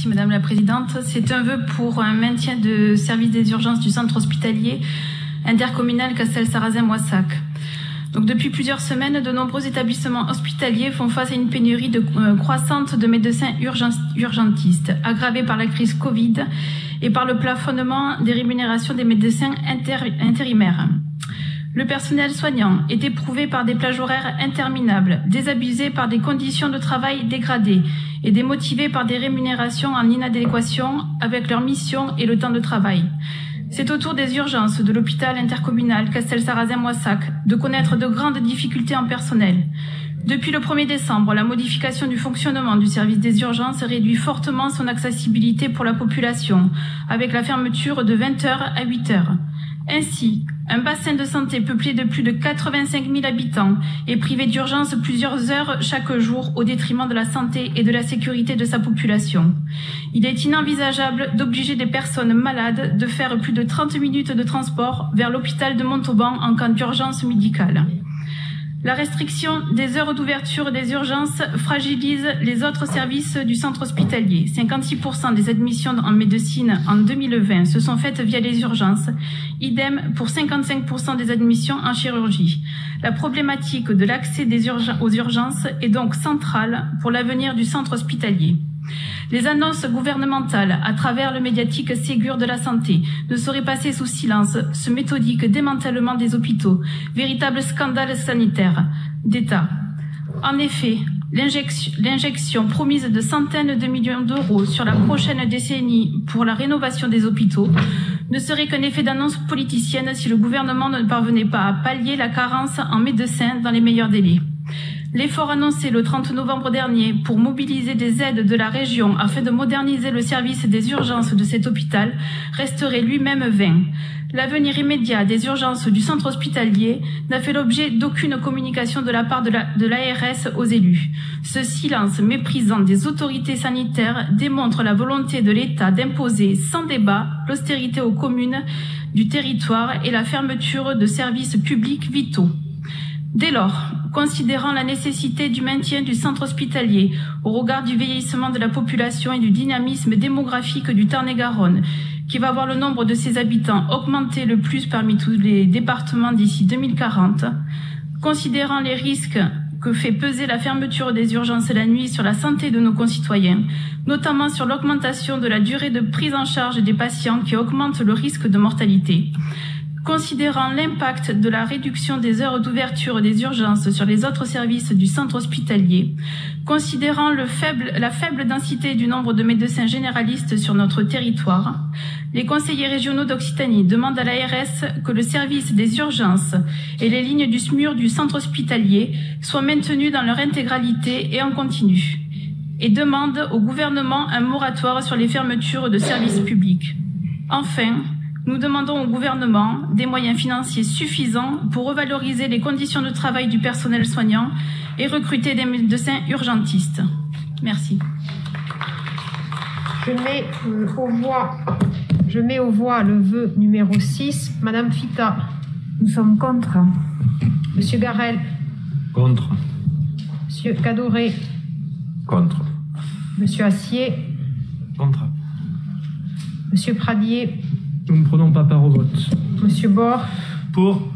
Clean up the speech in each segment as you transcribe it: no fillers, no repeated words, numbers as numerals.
Merci Madame la Présidente. C'est un vœu pour un maintien de service des urgences du centre hospitalier intercommunal Castel-Sarrazin-Moissac. Donc, depuis plusieurs semaines, de nombreux établissements hospitaliers font face à une pénurie croissante de médecins urgentistes, aggravée par la crise Covid et par le plafonnement des rémunérations des médecins intérimaires. Le personnel soignant est éprouvé par des plages horaires interminables, désabusé par des conditions de travail dégradées et démotivé par des rémunérations en inadéquation avec leur mission et le temps de travail. C'est au tour des urgences de l'hôpital intercommunal Castel-Sarrazin-Moissac de connaître de grandes difficultés en personnel. Depuis le 1er décembre, la modification du fonctionnement du service des urgences réduit fortement son accessibilité pour la population, avec la fermeture de 20h à 8h. Ainsi, un bassin de santé peuplé de plus de 85 000 habitants est privé d'urgence plusieurs heures chaque jour au détriment de la santé et de la sécurité de sa population. Il est inenvisageable d'obliger des personnes malades de faire plus de 30 minutes de transport vers l'hôpital de Montauban en cas d'urgence médicale. La restriction des heures d'ouverture des urgences fragilise les autres services du centre hospitalier. 56% des admissions en médecine en 2020 se sont faites via les urgences. Idem pour 55% des admissions en chirurgie. La problématique de l'accès aux urgences est donc centrale pour l'avenir du centre hospitalier. Les annonces gouvernementales à travers le médiatique Ségur de la santé ne sauraient passer sous silence ce méthodique démantèlement des hôpitaux, véritable scandale sanitaire d'État. En effet, l'injection promise de centaines de millions d'euros sur la prochaine décennie pour la rénovation des hôpitaux ne serait qu'un effet d'annonce politicienne si le gouvernement ne parvenait pas à pallier la carence en médecins dans les meilleurs délais. L'effort annoncé le 30 novembre dernier pour mobiliser des aides de la région afin de moderniser le service des urgences de cet hôpital resterait lui-même vain. L'avenir immédiat des urgences du centre hospitalier n'a fait l'objet d'aucune communication de la part de l'ARS aux élus. Ce silence méprisant des autorités sanitaires démontre la volonté de l'État d'imposer sans débat l'austérité aux communes du territoire et la fermeture de services publics vitaux. Dès lors, considérant la nécessité du maintien du centre hospitalier au regard du vieillissement de la population et du dynamisme démographique du Tarn-et-Garonne, qui va voir le nombre de ses habitants augmenter le plus parmi tous les départements d'ici 2040, considérant les risques que fait peser la fermeture des urgences la nuit sur la santé de nos concitoyens, notamment sur l'augmentation de la durée de prise en charge des patients qui augmente le risque de mortalité, considérant l'impact de la réduction des heures d'ouverture des urgences sur les autres services du centre hospitalier, considérant la faible densité du nombre de médecins généralistes sur notre territoire, les conseillers régionaux d'Occitanie demandent à l'ARS que le service des urgences et les lignes du SMUR du centre hospitalier soient maintenus dans leur intégralité et en continu, et demandent au gouvernement un moratoire sur les fermetures de services publics. Enfin, nous demandons au gouvernement des moyens financiers suffisants pour revaloriser les conditions de travail du personnel soignant et recruter des médecins urgentistes. Merci. Je mets au voix le vœu numéro 6. Madame Fita. Nous sommes contre. Monsieur Garel. Contre. Monsieur Cadoré. Contre. Monsieur Assier. Contre. Monsieur Pradier. Nous ne prenons pas part au vote. Monsieur Bord. Pour.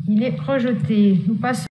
Il est rejeté. Nous passons